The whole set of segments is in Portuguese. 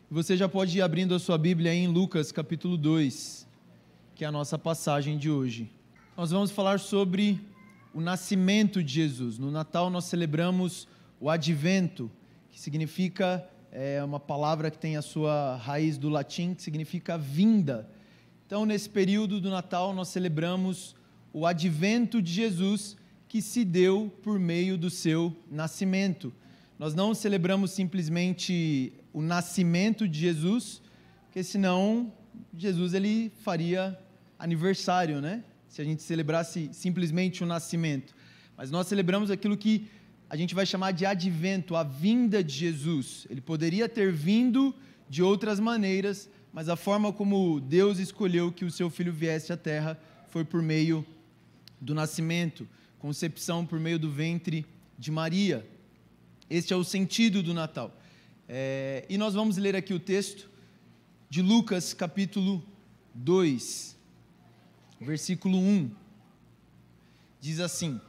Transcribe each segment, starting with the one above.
Você já pode ir abrindo a sua Bíblia em Lucas capítulo 2, que é a nossa passagem de hoje. Nós vamos falar sobre o nascimento de Jesus. No Natal nós celebramos o Advento, que significa, uma palavra que tem a sua raiz do latim, que significa vinda. Então, nesse período do Natal, nós celebramos o advento de Jesus, que se deu por meio do seu nascimento. Nós não celebramos simplesmente o nascimento de Jesus, porque senão Jesus ele faria aniversário, né? Se a gente celebrasse simplesmente o nascimento. Mas nós celebramos aquilo que a gente vai chamar de advento, a vinda de Jesus. Ele poderia ter vindo de outras maneiras, mas a forma como Deus escolheu que o seu Filho viesse à Terra foi por meio do nascimento, concepção por meio do ventre de Maria. Este é o sentido do Natal. E nós vamos ler aqui o texto de Lucas capítulo 2, versículo 1. Diz assim: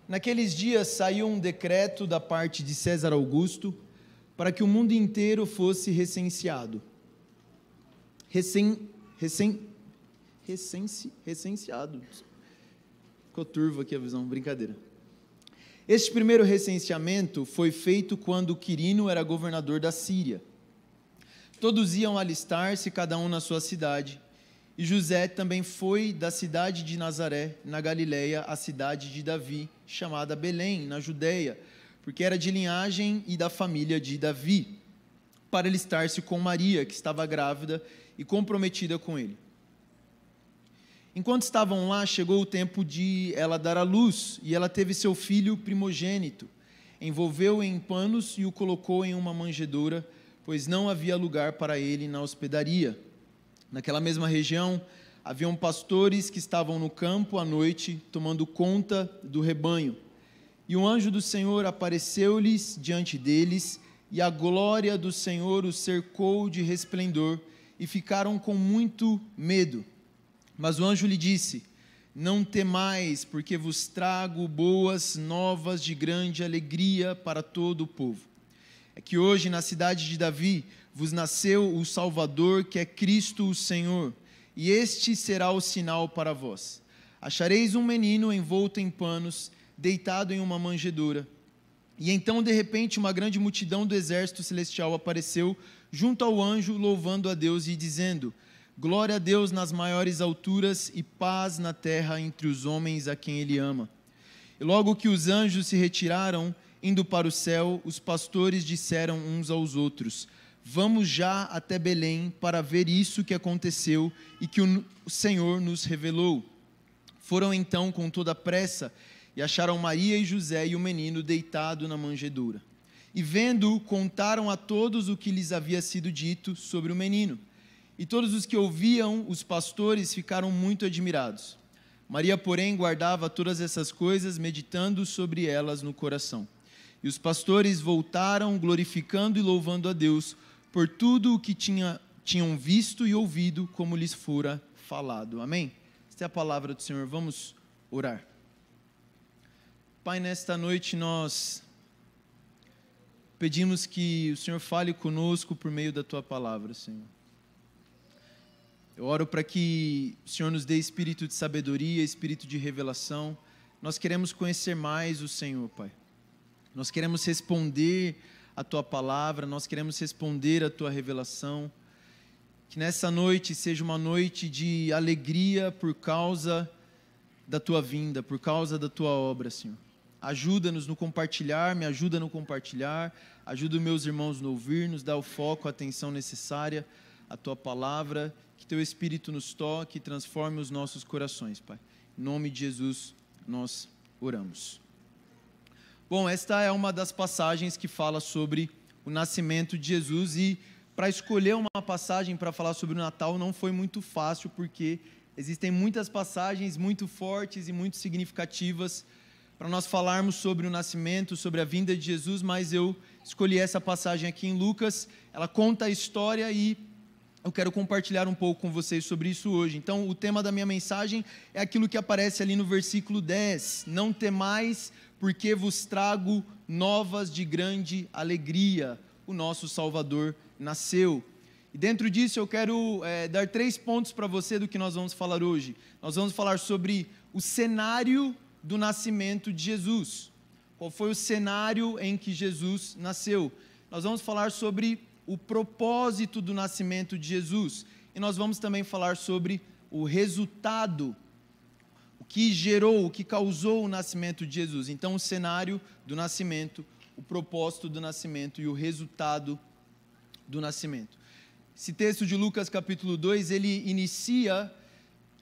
Naqueles dias saiu um decreto da parte de César Augusto para que o mundo inteiro fosse recenseado. Recenseado. Ficou turvo aqui a visão, brincadeira. Este primeiro recenseamento foi feito quando Quirino era governador da Síria. Todos iam alistar-se, cada um na sua cidade, e José também foi da cidade de Nazaré, na Galileia, à cidade de Davi, chamada Belém, na Judeia, porque era de linhagem e da família de Davi, para alistar-se com Maria, que estava grávida e comprometida com ele. Enquanto estavam lá, chegou o tempo de ela dar à luz, e ela teve seu filho primogênito. Envolveu-o em panos e o colocou em uma manjedoura, pois não havia lugar para ele na hospedaria. Naquela mesma região, haviam pastores que estavam no campo à noite, tomando conta do rebanho. E um anjo do Senhor apareceu-lhes diante deles, e a glória do Senhor os cercou de resplendor, e ficaram com muito medo. Mas o anjo lhe disse: Não temais, porque vos trago boas novas de grande alegria para todo o povo. É que hoje na cidade de Davi vos nasceu o Salvador, que é Cristo o Senhor, e este será o sinal para vós. Achareis um menino envolto em panos, deitado em uma manjedoura. E então, de repente, uma grande multidão do exército celestial apareceu junto ao anjo, louvando a Deus e dizendo: Glória a Deus nas maiores alturas e paz na terra entre os homens a quem Ele ama. E logo que os anjos se retiraram, indo para o céu, os pastores disseram uns aos outros: Vamos já até Belém para ver isso que aconteceu e que o Senhor nos revelou. Foram então com toda a pressa e acharam Maria e José e o menino deitado na manjedoura. E vendo-o, contaram a todos o que lhes havia sido dito sobre o menino. E todos os que ouviam os pastores ficaram muito admirados. Maria, porém, guardava todas essas coisas, meditando sobre elas no coração. E os pastores voltaram, glorificando e louvando a Deus por tudo o que tinham visto e ouvido, como lhes fora falado. Amém? Esta é a palavra do Senhor. Vamos orar. Pai, nesta noite nós pedimos que o Senhor fale conosco por meio da Tua palavra, Senhor. Eu oro para que o Senhor nos dê espírito de sabedoria, espírito de revelação. Nós queremos conhecer mais o Senhor, Pai. Nós queremos responder a Tua palavra, nós queremos responder a Tua revelação. Que nessa noite seja uma noite de alegria por causa da Tua vinda, por causa da Tua obra, Senhor. Ajuda-nos no compartilhar, me ajuda no compartilhar, ajuda os meus irmãos no ouvir, nos dá o foco, a atenção necessária, a Tua palavra, que Teu Espírito nos toque e transforme os nossos corações, Pai. Em nome de Jesus, nós oramos. Bom, esta é uma das passagens que fala sobre o nascimento de Jesus, e para escolher uma passagem para falar sobre o Natal não foi muito fácil, porque existem muitas passagens muito fortes e muito significativas para nós falarmos sobre o nascimento, sobre a vinda de Jesus, mas eu escolhi essa passagem aqui em Lucas. Ela conta a história e eu quero compartilhar um pouco com vocês sobre isso hoje. Então, o tema da minha mensagem é aquilo que aparece ali no versículo 10. Não temais, porque vos trago novas de grande alegria. o nosso Salvador nasceu. E dentro disso eu quero dar 3 pontos para você do que nós vamos falar hoje. Nós vamos falar sobre o cenário do nascimento de Jesus. Qual foi o cenário em que Jesus nasceu? Nós vamos falar sobre o propósito do nascimento de Jesus. E nós vamos também falar sobre o resultado, o que gerou, o que causou o nascimento de Jesus. Então, o cenário do nascimento, o propósito do nascimento e o resultado do nascimento. Esse texto de Lucas capítulo 2, ele inicia,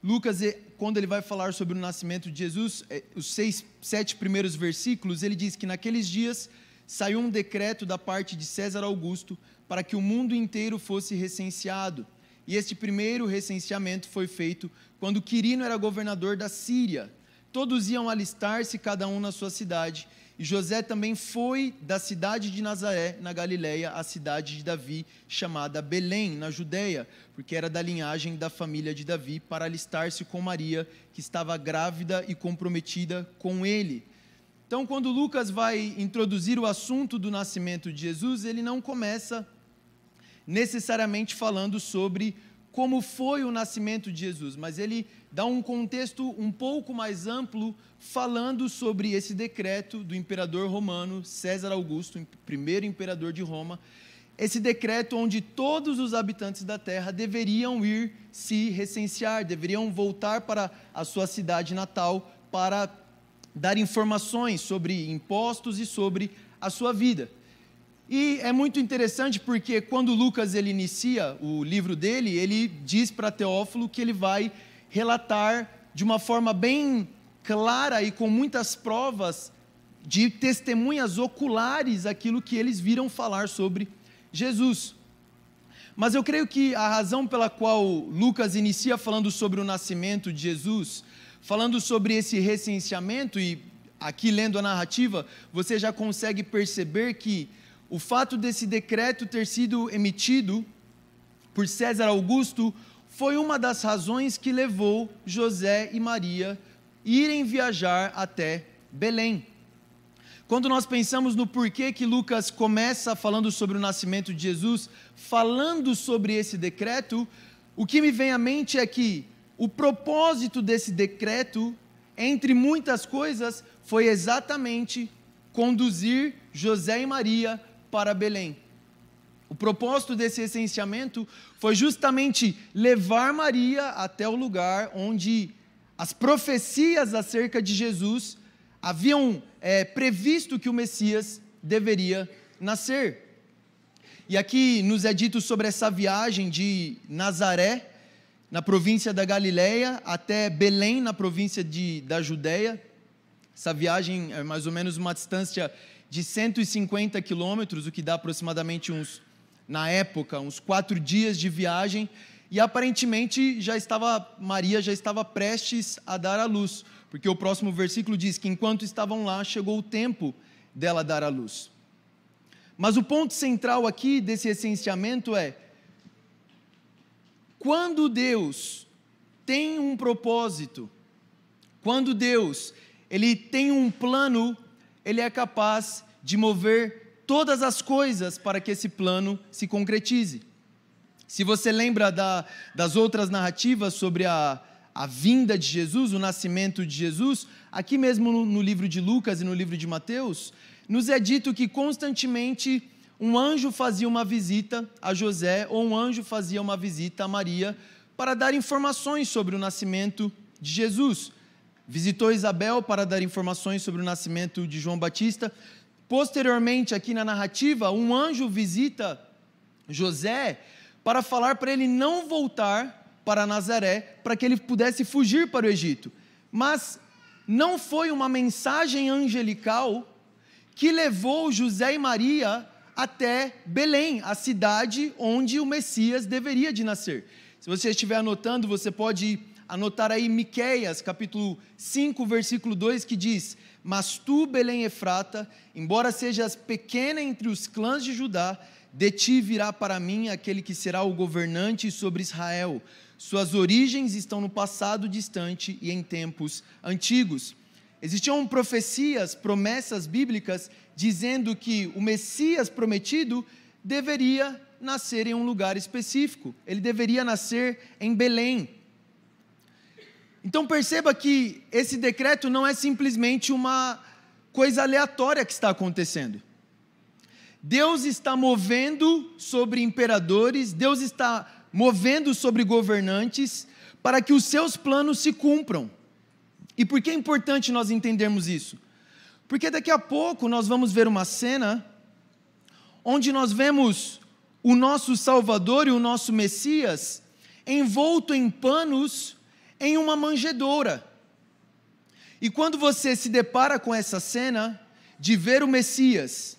Lucas, quando ele vai falar sobre o nascimento de Jesus, os 7 primeiros versículos, ele diz que naqueles dias saiu um decreto da parte de César Augusto para que o mundo inteiro fosse recenseado. E este primeiro recenseamento foi feito quando Quirino era governador da Síria. Todos iam alistar-se, cada um na sua cidade. E José também foi da cidade de Nazaré, na Galileia, à cidade de Davi, chamada Belém, na Judeia, porque era da linhagem da família de Davi, para alistar-se com Maria, que estava grávida e comprometida com ele. Então, quando Lucas vai introduzir o assunto do nascimento de Jesus, ele não começa necessariamente falando sobre como foi o nascimento de Jesus, mas ele dá um contexto um pouco mais amplo, falando sobre esse decreto do imperador romano, César Augusto, primeiro imperador de Roma, esse decreto onde todos os habitantes da terra deveriam ir se recensear, deveriam voltar para a sua cidade natal para dar informações sobre impostos e sobre a sua vida. E é muito interessante porque quando Lucas ele inicia o livro dele, ele diz para Teófilo que ele vai relatar de uma forma bem clara e com muitas provas de testemunhas oculares aquilo que eles viram falar sobre Jesus. Mas eu creio que a razão pela qual Lucas inicia falando sobre o nascimento de Jesus, falando sobre esse recenseamento, e aqui lendo a narrativa, você já consegue perceber que o fato desse decreto ter sido emitido por César Augusto foi uma das razões que levou José e Maria irem viajar até Belém. Quando nós pensamos no porquê que Lucas começa falando sobre o nascimento de Jesus, falando sobre esse decreto, o que me vem à mente é que o propósito desse decreto, entre muitas coisas, foi exatamente conduzir José e Maria para Belém. O propósito desse recenseamento foi justamente levar Maria até o lugar onde as profecias acerca de Jesus haviam previsto que o Messias deveria nascer. E aqui nos é dito sobre essa viagem de Nazaré, na província da Galileia, até Belém, na província da Judéia. Essa viagem é mais ou menos uma distância de 150 quilômetros, o que dá aproximadamente na época, uns 4 dias de viagem, e aparentemente Maria já estava prestes a dar à luz, porque o próximo versículo diz que enquanto estavam lá, chegou o tempo dela dar à luz. Mas o ponto central aqui desse recenseamento é, quando Deus tem um propósito, quando Deus ele tem um plano, ele é capaz de mover todas as coisas para que esse plano se concretize. Se você lembra das outras narrativas sobre a vinda de Jesus, o nascimento de Jesus, aqui mesmo no livro de Lucas e no livro de Mateus, nos é dito que constantemente um anjo fazia uma visita a José ou um anjo fazia uma visita a Maria para dar informações sobre o nascimento de Jesus. Visitou Isabel para dar informações sobre o nascimento de João Batista. Posteriormente, aqui na narrativa, um anjo visita José para falar para ele não voltar para Nazaré, para que ele pudesse fugir para o Egito. Mas não foi uma mensagem angelical que levou José e Maria até Belém, a cidade onde o Messias deveria de nascer. Se você estiver anotando, você pode anotar aí Miqueias, capítulo 5, versículo 2, que diz: mas tu, Belém Efrata, embora sejas pequena entre os clãs de Judá, de ti virá para mim aquele que será o governante sobre Israel. Suas origens estão no passado distante e em tempos antigos. Existiam profecias, promessas bíblicas, dizendo que o Messias prometido deveria nascer em um lugar específico, ele deveria nascer em Belém. Então perceba que esse decreto não é simplesmente uma coisa aleatória que está acontecendo. Deus está movendo sobre imperadores, Deus está movendo sobre governantes, para que os seus planos se cumpram. E por que é importante nós entendermos isso? Porque daqui a pouco nós vamos ver uma cena onde nós vemos o nosso Salvador e o nosso Messias envolto em panos em uma manjedoura. E quando você se depara com essa cena de ver o Messias,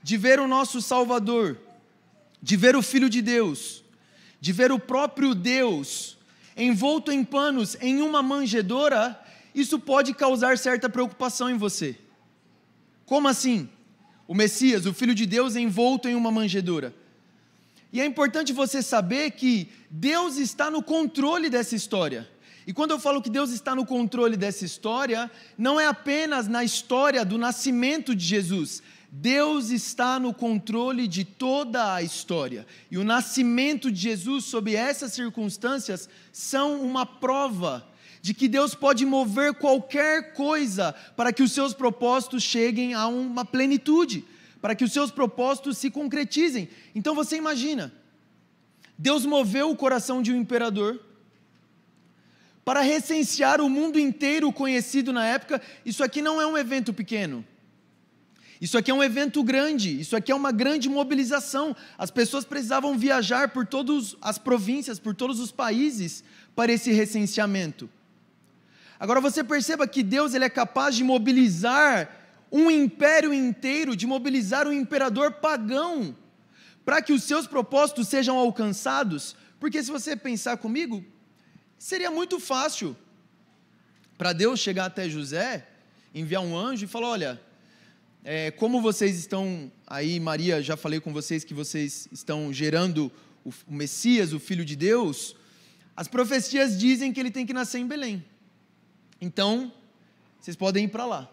de ver o nosso Salvador, de ver o Filho de Deus, de ver o próprio Deus envolto em panos em uma manjedoura, isso pode causar certa preocupação em você. Como assim? O Messias, o Filho de Deus, envolto em uma manjedoura. E é importante você saber que Deus está no controle dessa história. E quando eu falo que Deus está no controle dessa história, não é apenas na história do nascimento de Jesus. Deus está no controle de toda a história. E o nascimento de Jesus, sob essas circunstâncias, são uma prova de que Deus pode mover qualquer coisa para que os seus propósitos cheguem a uma plenitude, para que os seus propósitos se concretizem. Então você imagina, Deus moveu o coração de um imperador para recensear o mundo inteiro conhecido na época. Isso aqui não é um evento pequeno. Isso aqui é um evento grande, isso aqui é uma grande mobilização. As pessoas precisavam viajar por todas as províncias, por todos os países, para esse recenseamento. Agora você perceba que Deus ele é capaz de mobilizar um império inteiro, de mobilizar um imperador pagão, para que os seus propósitos sejam alcançados. Porque se você pensar comigo, seria muito fácil para Deus chegar até José, enviar um anjo e falar: olha, como vocês estão aí, Maria, já falei com vocês que vocês estão gerando o Messias, o Filho de Deus, as profecias dizem que ele tem que nascer em Belém. Então, vocês podem ir para lá,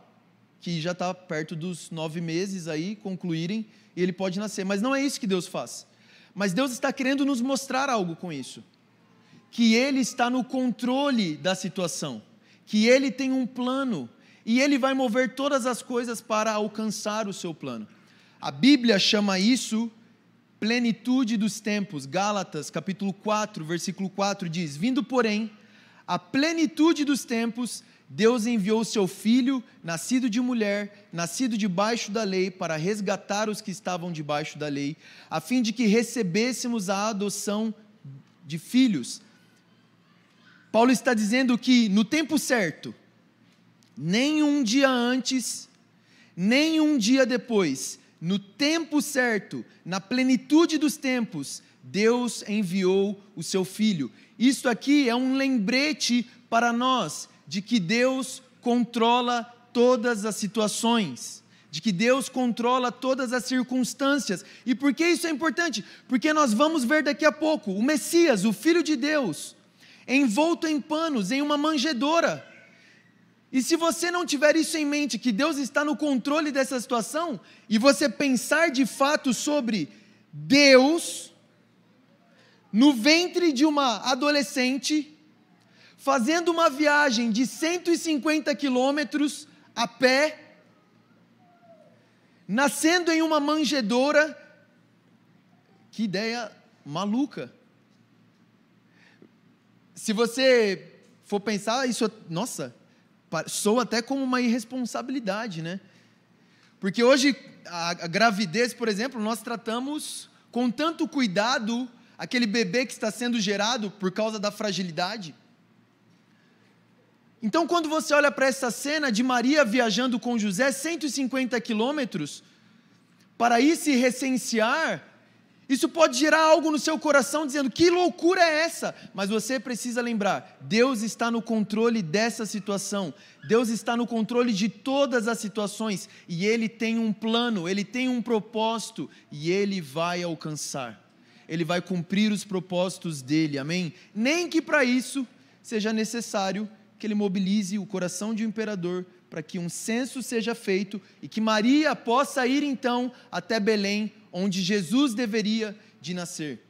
que já está perto dos 9 meses aí, concluírem, e ele pode nascer. Mas não é isso que Deus faz. Mas Deus está querendo nos mostrar algo com isso. Que Ele está no controle da situação, que Ele tem um plano, e Ele vai mover todas as coisas para alcançar o seu plano. A Bíblia chama isso plenitude dos tempos. Gálatas, capítulo 4, versículo 4 diz: vindo, porém, a plenitude dos tempos, Deus enviou o seu Filho, nascido de mulher, nascido debaixo da lei, para resgatar os que estavam debaixo da lei, a fim de que recebêssemos a adoção de filhos. Paulo está dizendo que no tempo certo, nem um dia antes, nem um dia depois, no tempo certo, na plenitude dos tempos, Deus enviou o seu Filho. Isso aqui é um lembrete para nós, de que Deus controla todas as situações, de que Deus controla todas as circunstâncias. E por que isso é importante? Porque nós vamos ver daqui a pouco o Messias, o Filho de Deus, envolto em panos, em uma manjedoura. E se você não tiver isso em mente, que Deus está no controle dessa situação, e você pensar de fato sobre Deus no ventre de uma adolescente, fazendo uma viagem de 150 quilômetros a pé, nascendo em uma manjedoura, que ideia maluca. Se você for pensar, isso, nossa, soa até como uma irresponsabilidade, né? Porque hoje, a gravidez, por exemplo, nós tratamos com tanto cuidado aquele bebê que está sendo gerado por causa da fragilidade. Então, quando você olha para essa cena de Maria viajando com José 150 quilômetros para ir se recensear, isso pode gerar algo no seu coração dizendo: que loucura é essa? Mas você precisa lembrar, Deus está no controle dessa situação, Deus está no controle de todas as situações, e Ele tem um plano, Ele tem um propósito, e Ele vai alcançar, Ele vai cumprir os propósitos dEle, amém? Nem que para isso seja necessário que Ele mobilize o coração de um imperador para que um censo seja feito e que Maria possa ir então até Belém, onde Jesus deveria de nascer.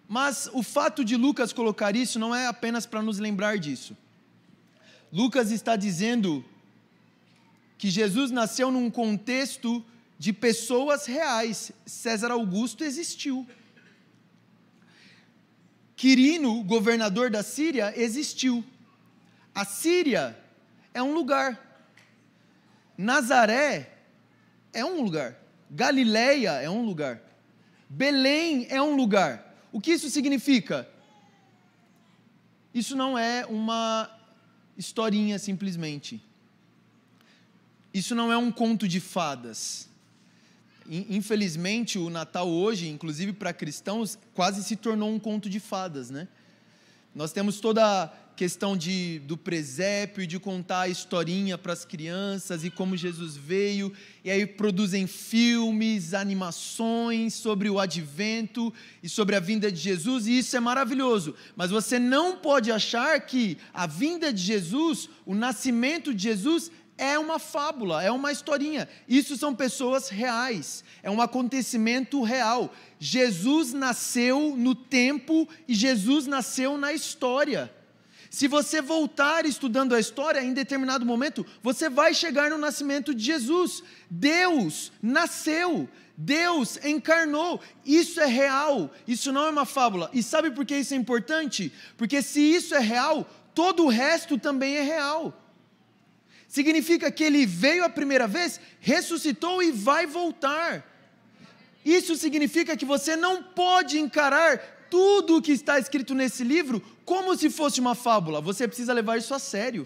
Mas o fato de Lucas colocar isso não é apenas para nos lembrar disso. Lucas está dizendo que Jesus nasceu num contexto de pessoas reais. César Augusto existiu. Quirino, governador da Síria, existiu. A Síria é um lugar. Nazaré é um lugar. Galileia é um lugar. Belém é um lugar. O que isso significa? Isso não é uma historinha simplesmente. Isso não é um conto de fadas. Infelizmente, o Natal hoje, inclusive para cristãos, quase se tornou um conto de fadas, né? Nós temos toda a questão do presépio, de contar a historinha para as crianças e como Jesus veio, e aí produzem filmes, animações sobre o advento e sobre a vinda de Jesus, e isso é maravilhoso, mas você não pode achar que a vinda de Jesus, o nascimento de Jesus, é uma fábula, é uma historinha. Isso são pessoas reais, é um acontecimento real. Jesus nasceu no tempo e Jesus nasceu na história. Se você voltar estudando a história, em determinado momento, você vai chegar no nascimento de Jesus. Deus nasceu, Deus encarnou. Isso é real, isso não é uma fábula. E sabe por que isso é importante? Porque se isso é real, todo o resto também é real. Significa que ele veio a primeira vez, ressuscitou e vai voltar. Isso significa que você não pode encarar tudo o que está escrito nesse livro como se fosse uma fábula. Você precisa levar isso a sério.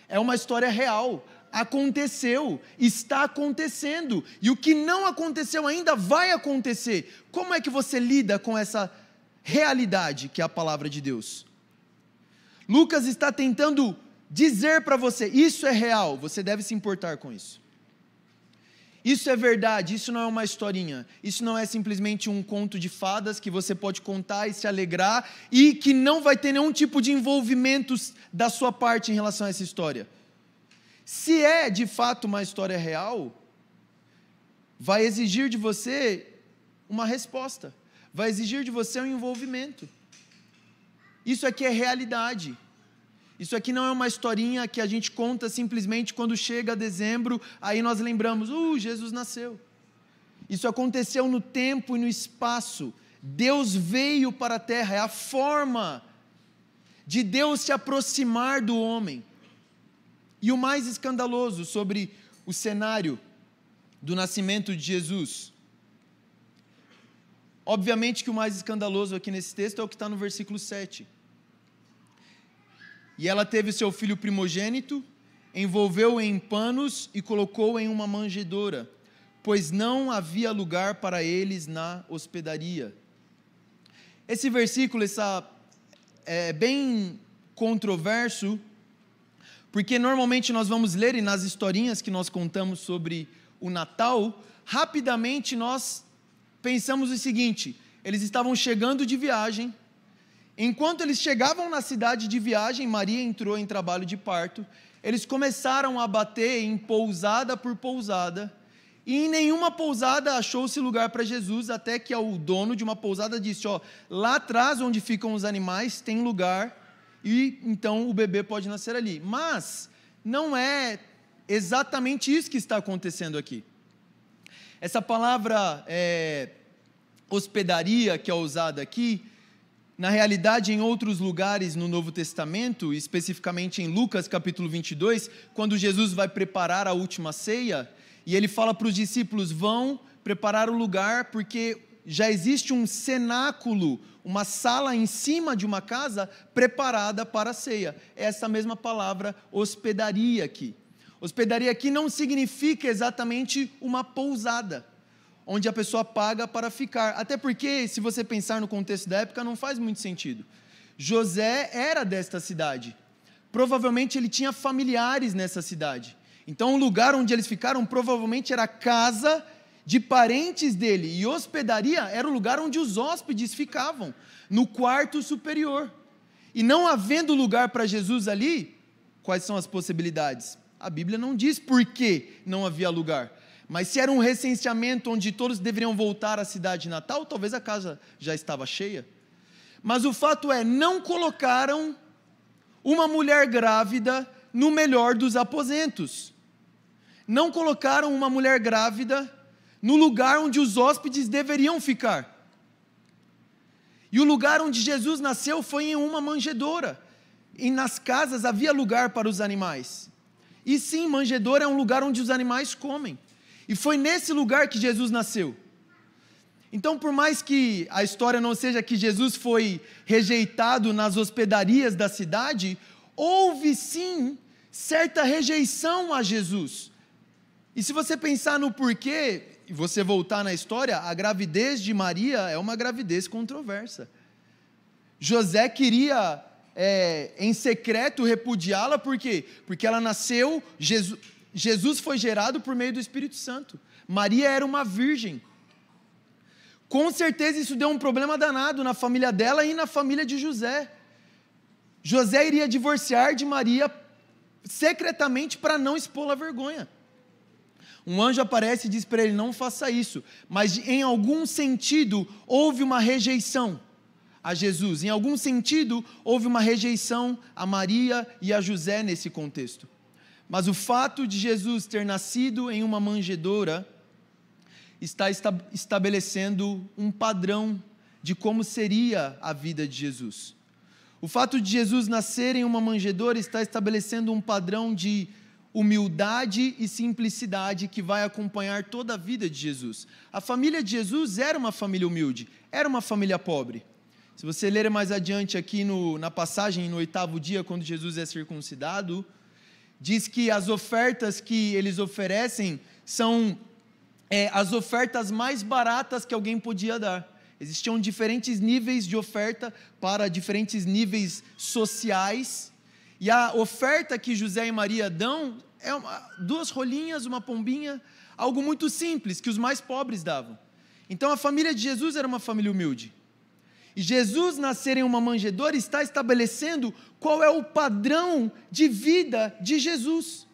É uma história real. Aconteceu, está acontecendo. E o que não aconteceu ainda vai acontecer. Como é que você lida com essa realidade que é a palavra de Deus? Lucas está tentando dizer para você, isso é real, você deve se importar com isso. Isso é verdade, isso não é uma historinha, isso não é simplesmente um conto de fadas que você pode contar e se alegrar e que não vai ter nenhum tipo de envolvimento da sua parte em relação a essa história. Se é de fato uma história real, vai exigir de você uma resposta, vai exigir de você um envolvimento. Isso aqui é realidade. Isso aqui não é uma historinha que a gente conta simplesmente quando chega dezembro, aí nós lembramos, Jesus nasceu. Isso aconteceu no tempo e no espaço. Deus veio para a terra, é a forma de Deus se aproximar do homem. E o mais escandaloso sobre o cenário do nascimento de Jesus, obviamente que o mais escandaloso aqui nesse texto é o que está no versículo 7. E ela teve seu filho primogênito, envolveu-o em panos e colocou-o em uma manjedoura, pois não havia lugar para eles na hospedaria. Esse versículo é bem controverso, porque normalmente nós vamos ler, e nas historinhas que nós contamos sobre o Natal, rapidamente nós pensamos o seguinte: eles estavam chegando de viagem. Enquanto eles chegavam na cidade de viagem, Maria entrou em trabalho de parto, eles começaram a bater em pousada por pousada, e em nenhuma pousada achou-se lugar para Jesus, até que o dono de uma pousada disse, lá atrás onde ficam os animais tem lugar, e então o bebê pode nascer ali. Mas não é exatamente isso que está acontecendo aqui. Essa palavra hospedaria que é usada aqui, na realidade, em outros lugares no Novo Testamento, especificamente em Lucas capítulo 22, quando Jesus vai preparar a última ceia, e ele fala para os discípulos, vão preparar o lugar, porque já existe um cenáculo, uma sala em cima de uma casa preparada para a ceia. É essa mesma palavra, hospedaria aqui. Hospedaria aqui não significa exatamente uma pousada, onde a pessoa paga para ficar. Até porque, se você pensar no contexto da época, não faz muito sentido. José era desta cidade. Provavelmente ele tinha familiares nessa cidade. Então o lugar onde eles ficaram provavelmente era a casa de parentes dele. E hospedaria era o lugar onde os hóspedes ficavam, no quarto superior. E não havendo lugar para Jesus ali, quais são as possibilidades? A Bíblia não diz por que não havia lugar. Mas se era um recenseamento onde todos deveriam voltar à cidade natal, talvez a casa já estava cheia. Mas o fato é, não colocaram uma mulher grávida no melhor dos aposentos. Não colocaram uma mulher grávida no lugar onde os hóspedes deveriam ficar. E o lugar onde Jesus nasceu foi em uma manjedoura. E nas casas havia lugar para os animais. E sim, manjedoura é um lugar onde os animais comem. E foi nesse lugar que Jesus nasceu. Então, por mais que a história não seja que Jesus foi rejeitado nas hospedarias da cidade, houve sim certa rejeição a Jesus. E se você pensar no porquê, e você voltar na história, a gravidez de Maria é uma gravidez controversa. José queria, em secreto, repudiá-la, por quê? Porque ela nasceu, Jesus foi gerado por meio do Espírito Santo. Maria era uma virgem. Com certeza isso deu um problema danado na família dela e na família de José. José iria divorciar de Maria secretamente para não expô-la à vergonha. Um anjo aparece e diz para ele, não faça isso. Mas em algum sentido houve uma rejeição a Jesus. Em algum sentido houve uma rejeição a Maria e a José nesse contexto. Mas o fato de Jesus ter nascido em uma manjedoura está estabelecendo um padrão de como seria a vida de Jesus. O fato de Jesus nascer em uma manjedoura está estabelecendo um padrão de humildade e simplicidade que vai acompanhar toda a vida de Jesus. A família de Jesus era uma família humilde, era uma família pobre. Se você ler mais adiante aqui na passagem, no 8º dia, quando Jesus é circuncidado, diz que as ofertas que eles oferecem são as ofertas mais baratas que alguém podia dar. Existiam diferentes níveis de oferta para diferentes níveis sociais, e a oferta que José e Maria dão é 2 rolinhas, uma pombinha, algo muito simples, que os mais pobres davam. Então a família de Jesus era uma família humilde. E Jesus nascer em uma manjedoura está estabelecendo qual é o padrão de vida de Jesus.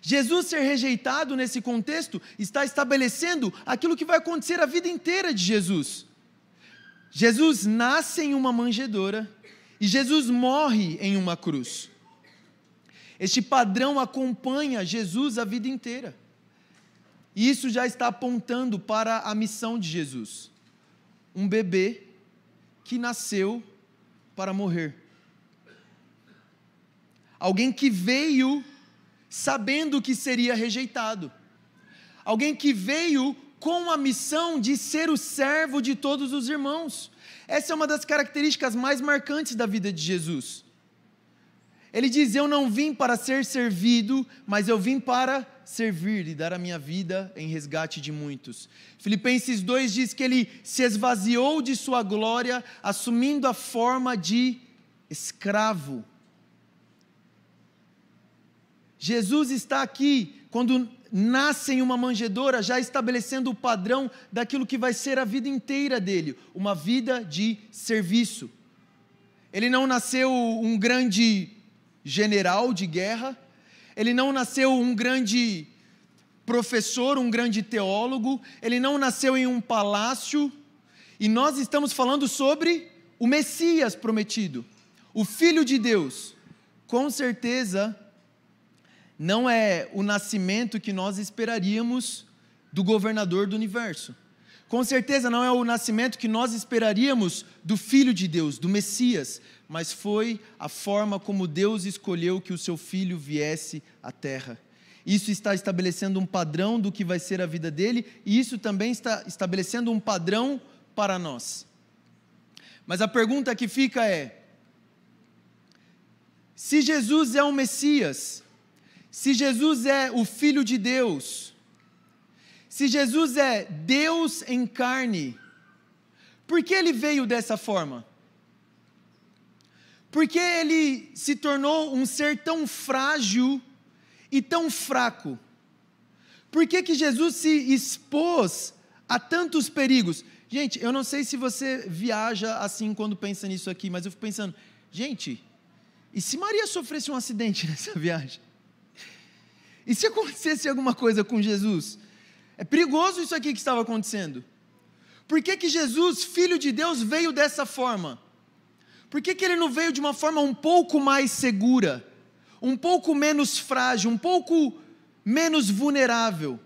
Jesus ser rejeitado nesse contexto está estabelecendo aquilo que vai acontecer a vida inteira de Jesus. Jesus nasce em uma manjedoura e Jesus morre em uma cruz. Este padrão acompanha Jesus a vida inteira. E isso já está apontando para a missão de Jesus. Um bebê que nasceu para morrer. Alguém que veio sabendo que seria rejeitado. Alguém que veio com a missão de ser o servo de todos os irmãos. Essa é uma das características mais marcantes da vida de Jesus. Ele diz, eu não vim para ser servido, mas eu vim para servir e dar a minha vida em resgate de muitos. Filipenses 2 diz que ele se esvaziou de sua glória, assumindo a forma de escravo. Jesus está aqui, quando nasce em uma manjedoura, já estabelecendo o padrão daquilo que vai ser a vida inteira dele, uma vida de serviço. Ele não nasceu um grande general de guerra, ele não nasceu um grande professor, um grande teólogo, ele não nasceu em um palácio, e nós estamos falando sobre o Messias prometido, o Filho de Deus. Com certeza, não é o nascimento que nós esperaríamos do governador do universo. Com certeza não é o nascimento que nós esperaríamos do Filho de Deus, do Messias, mas foi a forma como Deus escolheu que o seu Filho viesse à Terra. Isso está estabelecendo um padrão do que vai ser a vida dele, e isso também está estabelecendo um padrão para nós. Mas a pergunta que fica é, se Jesus é o Messias, se Jesus é o Filho de Deus, se Jesus é Deus em carne, por que ele veio dessa forma? Por que ele se tornou um ser tão frágil e tão fraco? Por que Jesus se expôs a tantos perigos? Gente, eu não sei se você viaja assim quando pensa nisso aqui, mas eu fico pensando, gente, e se Maria sofresse um acidente nessa viagem? E se acontecesse alguma coisa com Jesus? É perigoso isso aqui que estava acontecendo. Por que que Jesus, Filho de Deus, veio dessa forma? Por que que ele não veio de uma forma um pouco mais segura, um pouco menos frágil, um pouco menos vulnerável?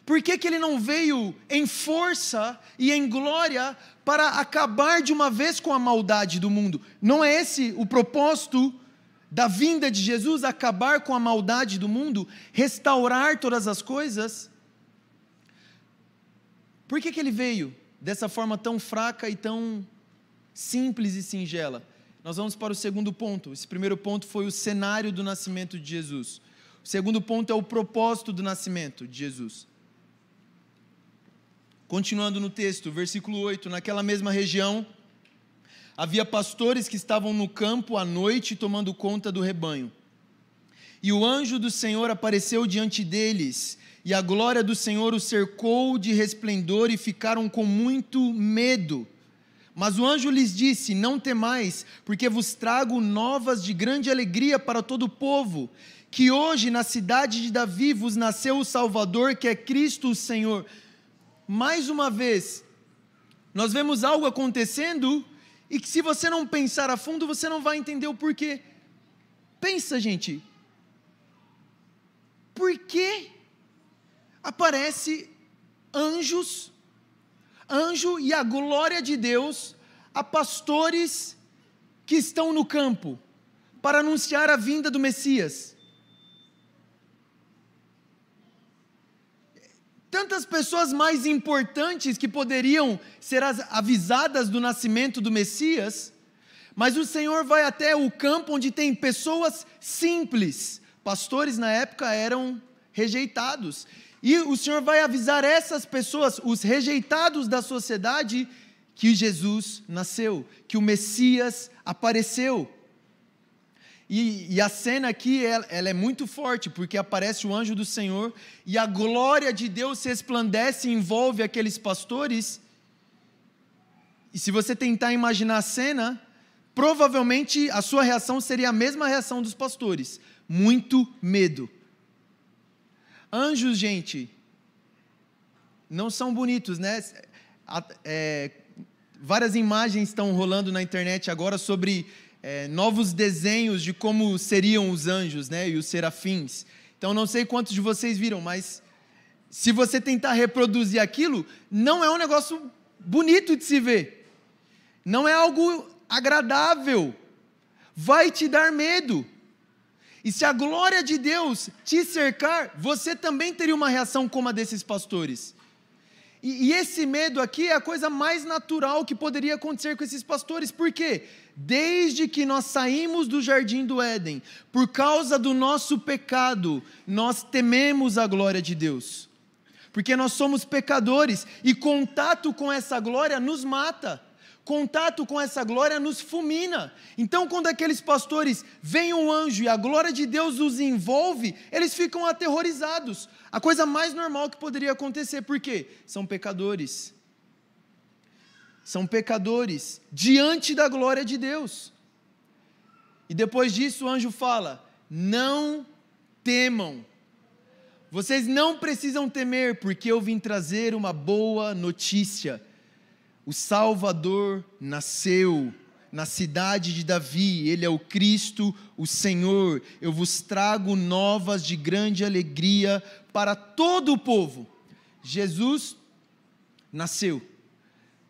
Por que que ele não veio em força e em glória para acabar de uma vez com a maldade do mundo? Não é esse o propósito da vinda de Jesus, acabar com a maldade do mundo, restaurar todas as coisas? Por que que ele veio dessa forma tão fraca e tão simples e singela? Nós vamos para o segundo ponto. Esse primeiro ponto foi o cenário do nascimento de Jesus. O segundo ponto é o propósito do nascimento de Jesus. Continuando no texto, versículo 8, naquela mesma região, havia pastores que estavam no campo à noite tomando conta do rebanho. E o anjo do Senhor apareceu diante deles, e a glória do Senhor os cercou de resplendor e ficaram com muito medo. Mas o anjo lhes disse: não temais, porque vos trago novas de grande alegria para todo o povo, que hoje na cidade de Davi vos nasceu o Salvador, que é Cristo o Senhor. Mais uma vez, nós vemos algo acontecendo e que se você não pensar a fundo, você não vai entender o porquê. Pensa, gente, por que aparece anjo e a glória de Deus a pastores que estão no campo para anunciar a vinda do Messias? Tantas pessoas mais importantes que poderiam ser avisadas do nascimento do Messias, mas o Senhor vai até o campo onde tem pessoas simples. Pastores na época eram rejeitados. E o Senhor vai avisar essas pessoas, os rejeitados da sociedade, que Jesus nasceu, que o Messias apareceu. E a cena aqui, ela é muito forte, porque aparece o anjo do Senhor, e a glória de Deus resplandece e envolve aqueles pastores. E se você tentar imaginar a cena, provavelmente a sua reação seria a mesma reação dos pastores: muito medo. Anjos, gente, não são bonitos, né? Várias imagens estão rolando na internet agora sobre novos desenhos de como seriam os anjos, né? E os serafins. Então, não sei quantos de vocês viram, mas se você tentar reproduzir aquilo, não é um negócio bonito de se ver. Não é algo agradável. Vai te dar medo. E se a glória de Deus te cercar, você também teria uma reação como a desses pastores. E esse medo aqui é a coisa mais natural que poderia acontecer com esses pastores. Por quê? Desde que nós saímos do jardim do Éden, por causa do nosso pecado, nós tememos a glória de Deus. Porque nós somos pecadores e contato com essa glória nos mata. Contato com essa glória nos fulmina. Então, quando aqueles pastores veem um anjo e a glória de Deus os envolve, eles ficam aterrorizados. A coisa mais normal que poderia acontecer. Por quê? São pecadores. São pecadores diante da glória de Deus. E depois disso o anjo fala: não temam. Vocês não precisam temer, porque eu vim trazer uma boa notícia. O Salvador nasceu na cidade de Davi, Ele é o Cristo, o Senhor. Eu vos trago novas de grande alegria para todo o povo. Jesus nasceu.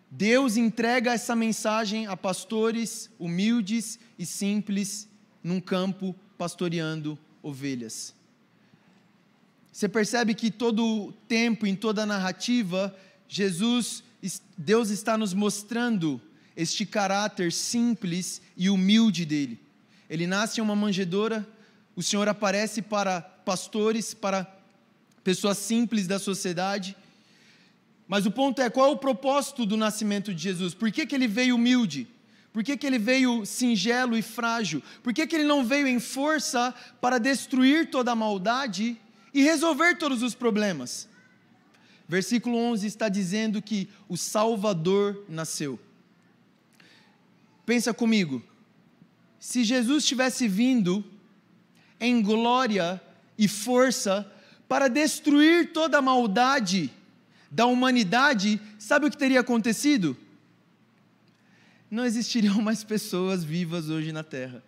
Deus entrega essa mensagem a pastores humildes e simples num campo pastoreando ovelhas. Você percebe que todo o tempo, em toda a narrativa, Deus está nos mostrando este caráter simples e humilde dele. Ele nasce em uma manjedoura, o Senhor aparece para pastores, para pessoas simples da sociedade. Mas o ponto é, qual é o propósito do nascimento de Jesus? Por que ele veio humilde? Por que ele veio singelo e frágil? Por que ele não veio em força para destruir toda a maldade e resolver todos os problemas? Versículo 11 está dizendo que o Salvador nasceu. Pensa comigo, se Jesus tivesse vindo em glória e força para destruir toda a maldade da humanidade, sabe o que teria acontecido? Não existiriam mais pessoas vivas hoje na terra.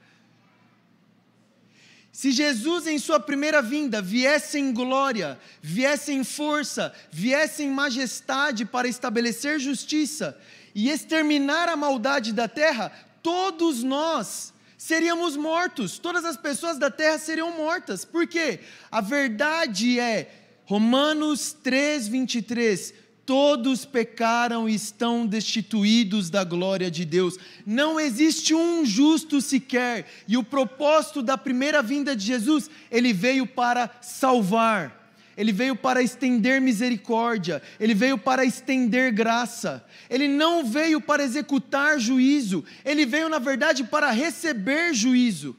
Se Jesus em sua primeira vinda viesse em glória, viesse em força, viesse em majestade para estabelecer justiça e exterminar a maldade da terra, todos nós seríamos mortos, todas as pessoas da terra seriam mortas. Por quê? A verdade é, Romanos 3:23, todos pecaram e estão destituídos da glória de Deus. Não existe um justo sequer. E o propósito da primeira vinda de Jesus, ele veio para salvar. Ele veio para estender misericórdia. Ele veio para estender graça. Ele não veio para executar juízo. Ele veio, na verdade, para receber juízo.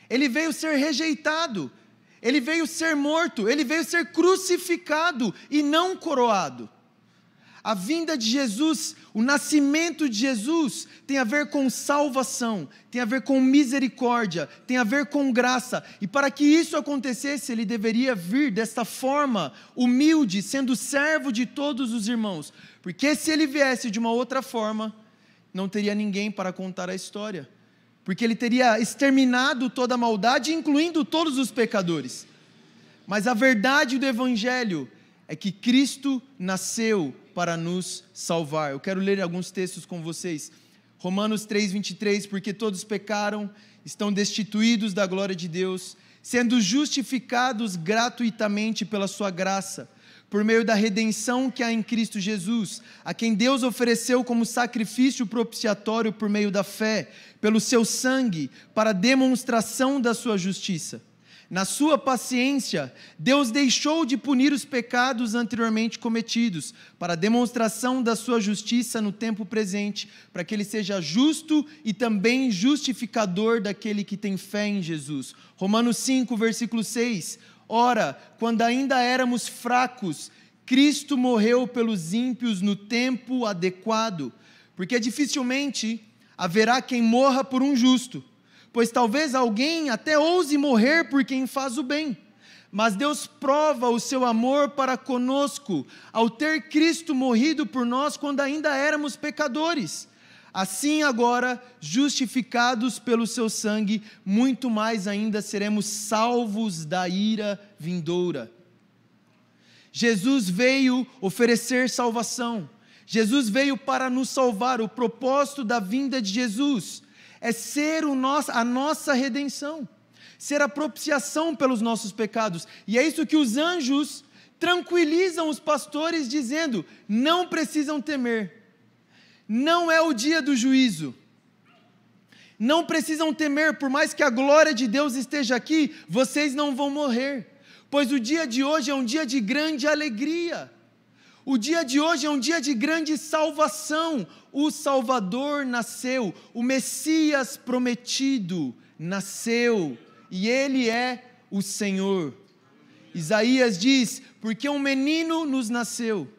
Ele veio ser rejeitado. Ele veio ser morto, ele veio ser crucificado e não coroado. A vinda de Jesus, o nascimento de Jesus tem a ver com salvação, tem a ver com misericórdia, tem a ver com graça. E para que isso acontecesse, ele deveria vir desta forma, humilde, sendo servo de todos os irmãos. Porque se ele viesse de uma outra forma, não teria ninguém para contar a história. Porque ele teria exterminado toda a maldade, incluindo todos os pecadores. Mas a verdade do Evangelho é que Cristo nasceu para nos salvar. Eu quero ler alguns textos com vocês. Romanos 3:23, porque todos pecaram, estão destituídos da glória de Deus, sendo justificados gratuitamente pela sua graça, por meio da redenção que há em Cristo Jesus, a quem Deus ofereceu como sacrifício propiciatório por meio da fé, pelo seu sangue, para demonstração da sua justiça. Na sua paciência, Deus deixou de punir os pecados anteriormente cometidos, para demonstração da sua justiça no tempo presente, para que ele seja justo e também justificador daquele que tem fé em Jesus. Romanos 5, versículo 6. Ora, quando ainda éramos fracos, Cristo morreu pelos ímpios no tempo adequado, porque dificilmente haverá quem morra por um justo, pois talvez alguém até ouse morrer por quem faz o bem. Mas Deus prova o seu amor para conosco, ao ter Cristo morrido por nós quando ainda éramos pecadores. Assim agora, justificados pelo seu sangue, muito mais ainda seremos salvos da ira vindoura. Jesus veio oferecer salvação. Jesus veio para nos salvar. O propósito da vinda de Jesus é ser a nossa redenção, ser a propiciação pelos nossos pecados. E é isso que os anjos tranquilizam os pastores, dizendo: não precisam temer, não é o dia do juízo, não precisam temer, por mais que a glória de Deus esteja aqui, vocês não vão morrer, pois o dia de hoje é um dia de grande alegria. O dia de hoje é um dia de grande salvação. O Salvador nasceu, o Messias prometido nasceu, e Ele é o Senhor. Isaías diz: porque um menino nos nasceu,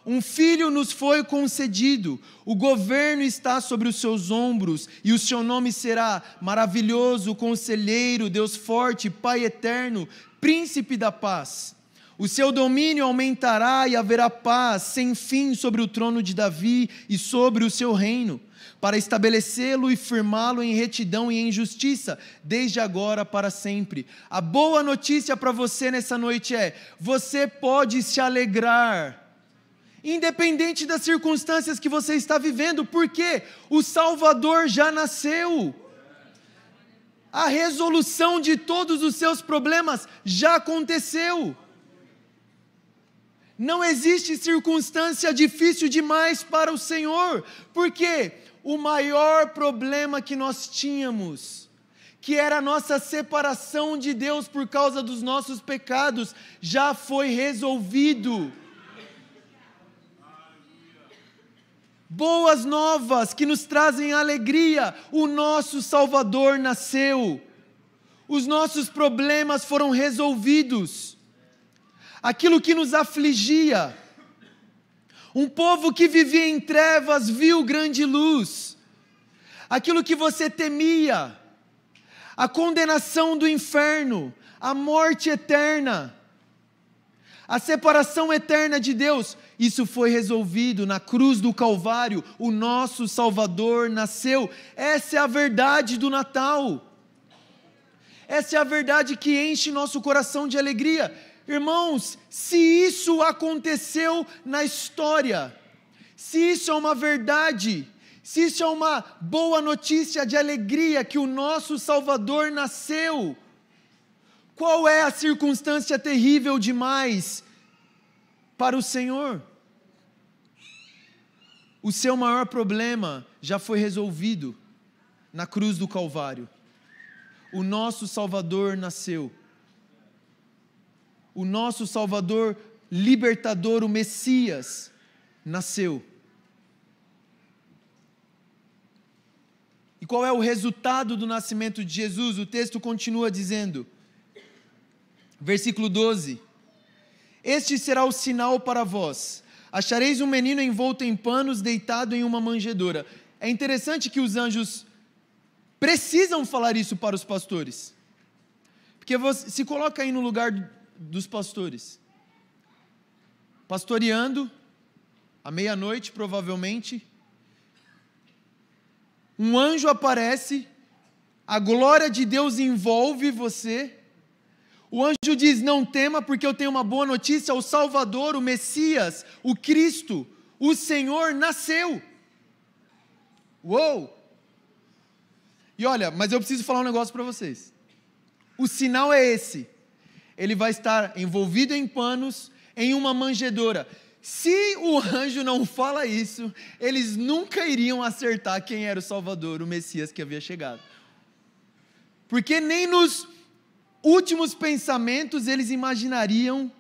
um filho nos foi concedido, o governo está sobre os seus ombros, e o seu nome será Maravilhoso, Conselheiro, Deus Forte, Pai Eterno, Príncipe da Paz. O seu domínio aumentará e haverá paz sem fim sobre o trono de Davi e sobre o seu reino, para estabelecê-lo e firmá-lo em retidão e em justiça, desde agora para sempre. A boa notícia para você nessa noite é: você pode se alegrar, independente das circunstâncias que você está vivendo, porque o Salvador já nasceu. A resolução de todos os seus problemas já aconteceu. Não existe circunstância difícil demais para o Senhor, porque o maior problema que nós tínhamos, que era a nossa separação de Deus por causa dos nossos pecados, já foi resolvido. Boas novas que nos trazem alegria: o nosso Salvador nasceu, os nossos problemas foram resolvidos. Aquilo que nos afligia, um povo que vivia em trevas viu grande luz. Aquilo que você temia, a condenação do inferno, a morte eterna, a separação eterna de Deus, isso foi resolvido na cruz do Calvário. O nosso Salvador nasceu. Essa é a verdade do Natal. Essa é a verdade que enche nosso coração de alegria. Irmãos, se isso aconteceu na história, se isso é uma verdade, se isso é uma boa notícia de alegria que o nosso Salvador nasceu, qual é a circunstância terrível demais para o Senhor? O seu maior problema já foi resolvido na cruz do Calvário. O nosso Salvador nasceu. O nosso Salvador libertador, o Messias, nasceu. E qual é o resultado do nascimento de Jesus? O texto continua dizendo, versículo 12: Este será o sinal para vós. Achareis um menino envolto em panos, deitado em uma manjedoura. É interessante que os anjos precisam falar isso para os pastores. Porque você se coloca aí no lugar dos pastores. Pastoreando, à meia-noite provavelmente, um anjo aparece, a glória de Deus envolve você. O anjo diz, não tema, porque eu tenho uma boa notícia, o Salvador, o Messias, o Cristo, o Senhor nasceu. Uou! E olha, mas eu preciso falar um negócio para vocês. O sinal é esse. Ele vai estar envolvido em panos, em uma manjedoura. Se o anjo não fala isso, eles nunca iriam acertar quem era o Salvador, o Messias que havia chegado. Porque nem nos últimos pensamentos eles imaginariam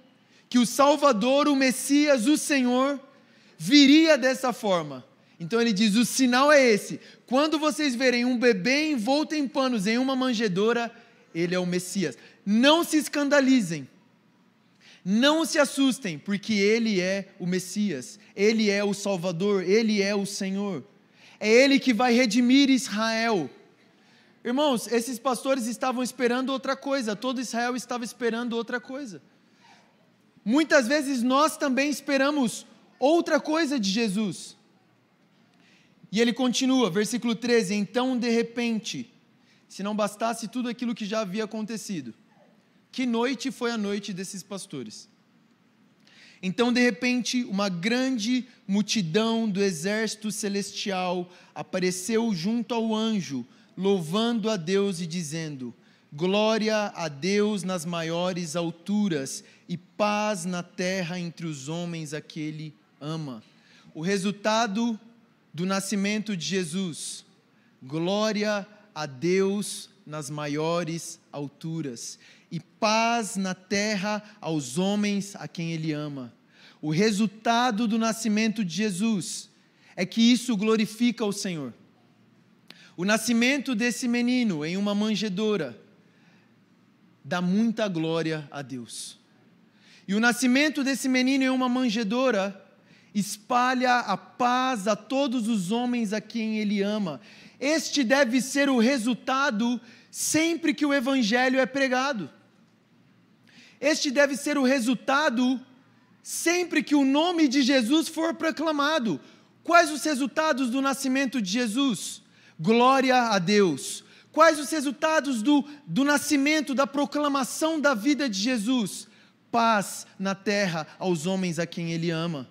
que o Salvador, o Messias, o Senhor, viria dessa forma. Então ele diz, o sinal é esse, quando vocês verem um bebê envolto em panos em uma manjedoura, ele é o Messias. Não se escandalizem, não se assustem, porque ele é o Messias, ele é o Salvador, ele é o Senhor, é ele que vai redimir Israel. Irmãos, esses pastores estavam esperando outra coisa, todo Israel estava esperando outra coisa. Muitas vezes nós também esperamos outra coisa de Jesus. E ele continua, versículo 13, então de repente, se não bastasse tudo aquilo que já havia acontecido, que noite foi a noite desses pastores? Então de repente, uma grande multidão do exército celestial apareceu junto ao anjo, louvando a Deus e dizendo, glória a Deus nas maiores alturas e paz na terra entre os homens a que Ele ama. O resultado do nascimento de Jesus, glória a Deus nas maiores alturas e paz na terra aos homens a quem Ele ama. O resultado do nascimento de Jesus é que isso glorifica o Senhor. O nascimento desse menino em uma manjedoura dá muita glória a Deus. E o nascimento desse menino em uma manjedoura espalha a paz a todos os homens a quem Ele ama. Este deve ser o resultado sempre que o Evangelho é pregado. Este deve ser o resultado sempre que o nome de Jesus for proclamado. Quais os resultados do nascimento de Jesus? Glória a Deus. Quais os resultados do nascimento, da proclamação da vida de Jesus? Paz na terra aos homens a quem Ele ama.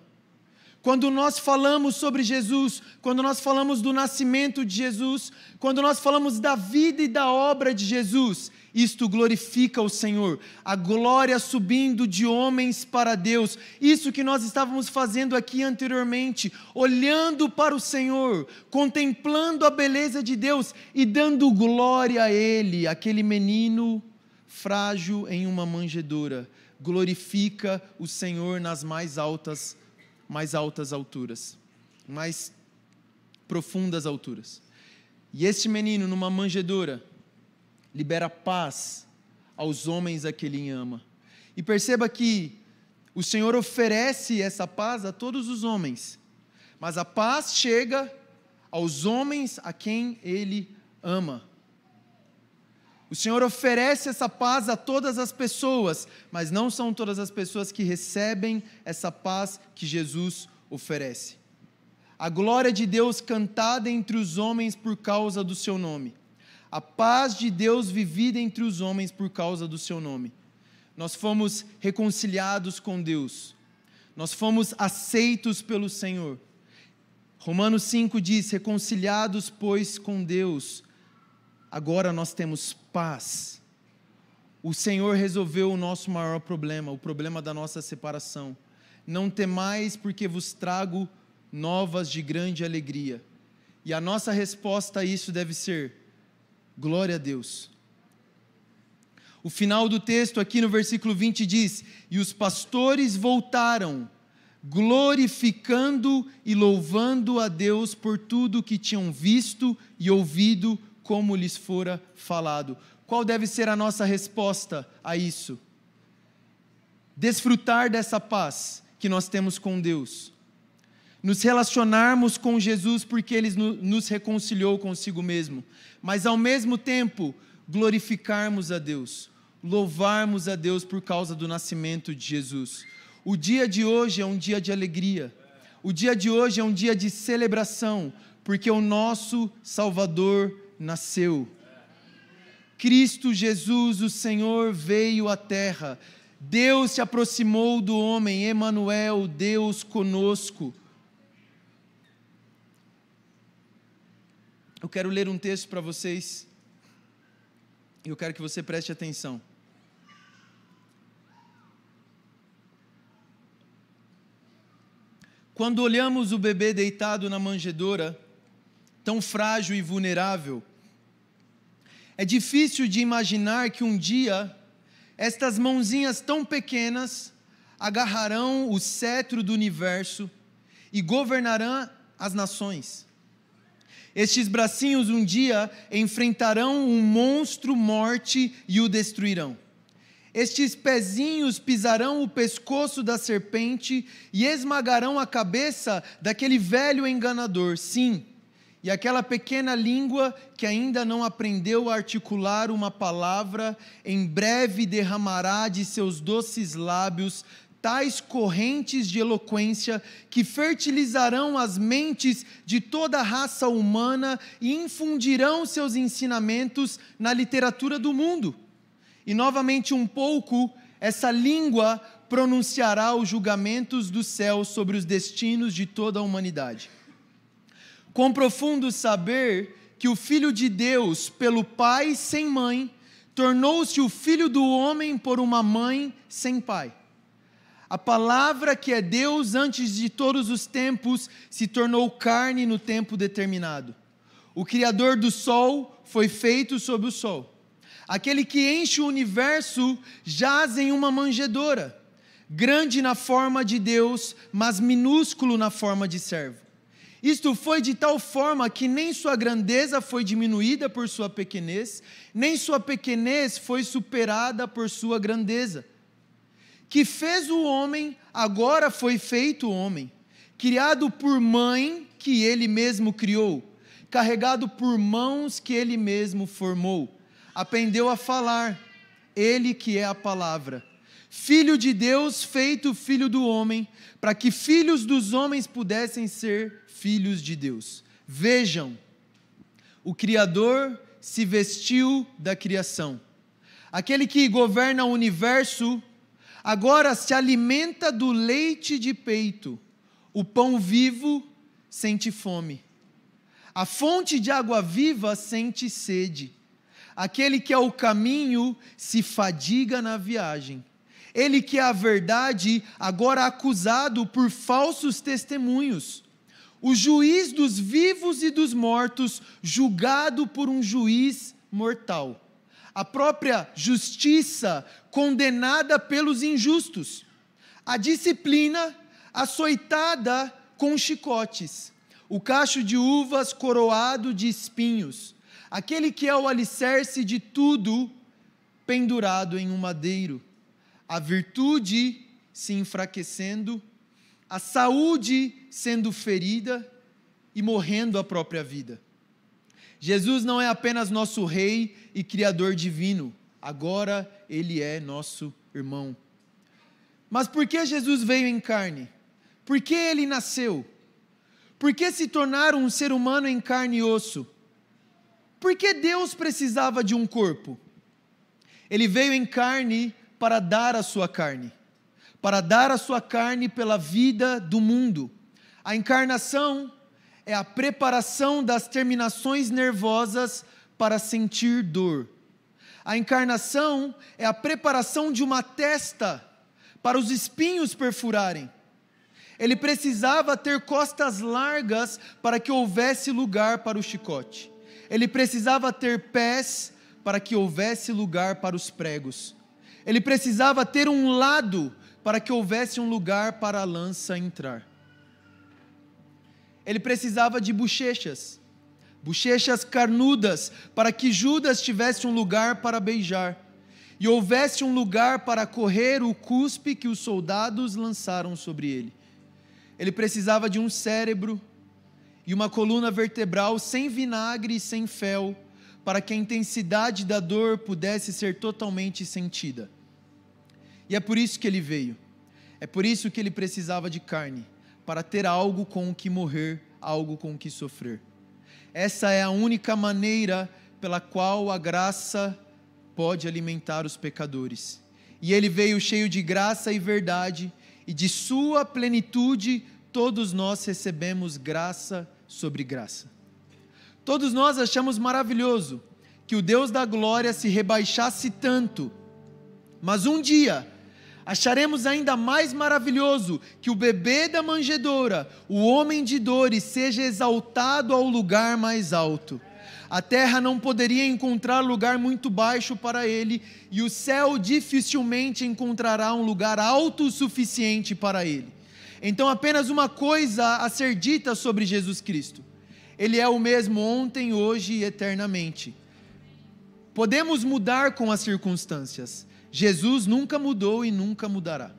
Quando nós falamos sobre Jesus, quando nós falamos do nascimento de Jesus, quando nós falamos da vida e da obra de Jesus, isto glorifica o Senhor, a glória subindo de homens para Deus, isso que nós estávamos fazendo aqui anteriormente, olhando para o Senhor, contemplando a beleza de Deus e dando glória a Ele, aquele menino frágil em uma manjedoura, glorifica o Senhor nas mais altas alturas, mais profundas alturas. E este menino numa manjedoura libera paz aos homens a que Ele ama. E perceba que o Senhor oferece essa paz a todos os homens, mas a paz chega aos homens a quem Ele ama. O Senhor oferece essa paz a todas as pessoas, mas não são todas as pessoas que recebem essa paz que Jesus oferece. A glória de Deus cantada entre os homens por causa do seu nome. A paz de Deus vivida entre os homens por causa do seu nome. Nós fomos reconciliados com Deus. Nós fomos aceitos pelo Senhor. Romanos 5 diz: reconciliados, pois, com Deus, agora nós temos paz. O Senhor resolveu o nosso maior problema, o problema da nossa separação. Não temais, porque vos trago novas de grande alegria. E a nossa resposta a isso deve ser: glória a Deus. O final do texto aqui no versículo 20 diz: e os pastores voltaram, glorificando e louvando a Deus por tudo que tinham visto e ouvido, como lhes fora falado. Qual deve ser a nossa resposta a isso? Desfrutar dessa paz que nós temos com Deus. Nos relacionarmos com Jesus porque Ele nos reconciliou consigo mesmo. Mas ao mesmo tempo, glorificarmos a Deus. Louvarmos a Deus por causa do nascimento de Jesus. O dia de hoje é um dia de alegria. O dia de hoje é um dia de celebração, porque o nosso Salvador nasceu. Cristo Jesus, o Senhor, veio à terra. Deus se aproximou do homem, Emanuel, Deus conosco. Eu quero ler um texto para vocês. E eu quero que você preste atenção. Quando olhamos o bebê deitado na manjedoura, tão frágil e vulnerável, é difícil de imaginar que um dia estas mãozinhas tão pequenas agarrarão o cetro do universo e governarão as nações. Estes bracinhos um dia enfrentarão um monstro morte e o destruirão. Estes pezinhos pisarão o pescoço da serpente e esmagarão a cabeça daquele velho enganador, sim. E aquela pequena língua que ainda não aprendeu a articular uma palavra, em breve derramará de seus doces lábios tais correntes de eloquência que fertilizarão as mentes de toda a raça humana e infundirão seus ensinamentos na literatura do mundo. E novamente um pouco, essa língua pronunciará os julgamentos do céu sobre os destinos de toda a humanidade. Com profundo saber que o Filho de Deus, pelo Pai sem mãe, tornou-se o Filho do homem por uma mãe sem pai. A palavra que é Deus antes de todos os tempos se tornou carne no tempo determinado. O Criador do sol foi feito sob o sol. Aquele que enche o universo jaz em uma manjedoura, grande na forma de Deus, mas minúsculo na forma de servo. Isto foi de tal forma que nem sua grandeza foi diminuída por sua pequenez, nem sua pequenez foi superada por sua grandeza. Que fez o homem, agora foi feito homem, criado por mãe que ele mesmo criou, carregado por mãos que ele mesmo formou. Aprendeu a falar, ele que é a palavra. Filho de Deus, feito filho do homem, para que filhos dos homens pudessem ser filhos de Deus. Vejam, o Criador se vestiu da criação. Aquele que governa o universo, agora se alimenta do leite de peito. O pão vivo sente fome. A fonte de água viva sente sede. Aquele que é o caminho se fadiga na viagem. Ele que é a verdade, agora acusado por falsos testemunhos. O juiz dos vivos e dos mortos, julgado por um juiz mortal. A própria justiça, condenada pelos injustos. A disciplina, açoitada com chicotes. O cacho de uvas coroado de espinhos. Aquele que é o alicerce de tudo, pendurado em um madeiro. A virtude se enfraquecendo, a saúde sendo ferida e morrendo a própria vida. Jesus não é apenas nosso Rei e Criador divino, agora Ele é nosso irmão. Mas por que Jesus veio em carne? Por que Ele nasceu? Por que se tornar um ser humano em carne e osso? Por que Deus precisava de um corpo? Ele veio em carne para dar a sua carne. Para dar a sua carne pela vida do mundo. A encarnação é a preparação das terminações nervosas para sentir dor. A encarnação é a preparação de uma testa para os espinhos perfurarem. Ele precisava ter costas largas para que houvesse lugar para o chicote. Ele precisava ter pés para que houvesse lugar para os pregos. Ele precisava ter um lado para que houvesse um lugar para a lança entrar. Ele precisava de bochechas carnudas, para que Judas tivesse um lugar para beijar, e houvesse um lugar para correr o cuspe que os soldados lançaram sobre ele. Ele precisava de um cérebro e uma coluna vertebral sem vinagre e sem fel, para que a intensidade da dor pudesse ser totalmente sentida. E é por isso que ele veio. É por isso que ele precisava de carne, para ter algo com o que morrer, algo com o que sofrer. Essa é a única maneira pela qual a graça pode alimentar os pecadores. E ele veio cheio de graça e verdade, e de sua plenitude todos nós recebemos graça sobre graça. Todos nós achamos maravilhoso que o Deus da glória se rebaixasse tanto, mas um dia acharemos ainda mais maravilhoso que o bebê da manjedoura, o homem de dores, seja exaltado ao lugar mais alto. A terra não poderia encontrar lugar muito baixo para ele, e o céu dificilmente encontrará um lugar alto o suficiente para ele. Então, apenas uma coisa a ser dita sobre Jesus Cristo: Ele é o mesmo ontem, hoje e eternamente. Podemos mudar com as circunstâncias. Jesus nunca mudou e nunca mudará.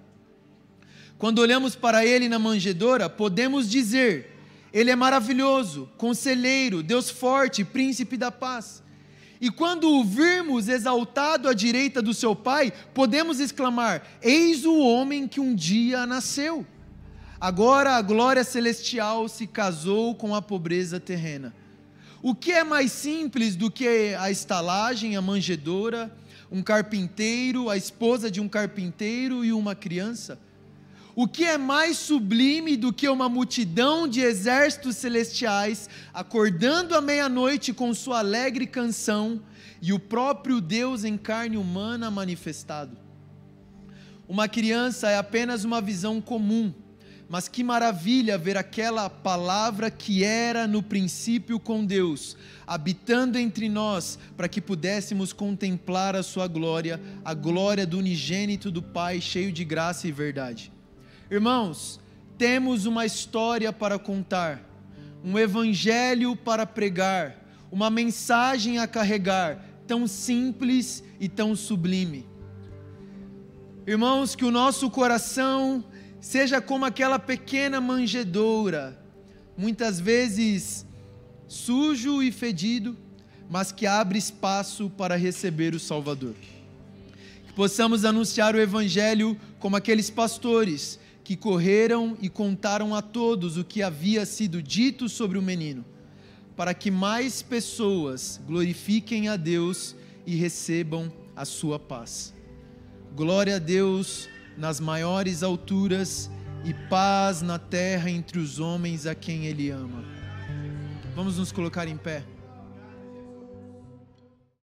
Quando olhamos para Ele na manjedoura, podemos dizer: Ele é maravilhoso, conselheiro, Deus forte, príncipe da paz. E quando o virmos exaltado à direita do seu Pai, podemos exclamar: eis o homem que um dia nasceu. Agora a glória celestial se casou com a pobreza terrena. O que é mais simples do que a estalagem, a manjedoura, um carpinteiro, a esposa de um carpinteiro e uma criança? O que é mais sublime do que uma multidão de exércitos celestiais acordando à meia-noite com sua alegre canção e o próprio Deus em carne humana manifestado? Uma criança é apenas uma visão comum, mas que maravilha ver aquela palavra que era no princípio com Deus, habitando entre nós, para que pudéssemos contemplar a sua glória, a glória do unigênito do Pai, cheio de graça e verdade. Irmãos, temos uma história para contar, um evangelho para pregar, uma mensagem a carregar, tão simples e tão sublime. Irmãos, que o nosso coração seja como aquela pequena manjedoura, muitas vezes sujo e fedido, mas que abre espaço para receber o Salvador. Que possamos anunciar o Evangelho como aqueles pastores que correram e contaram a todos o que havia sido dito sobre o menino, para que mais pessoas glorifiquem a Deus e recebam a sua paz. Glória a Deus nas maiores alturas e paz na terra entre os homens a quem Ele ama. Vamos nos colocar em pé.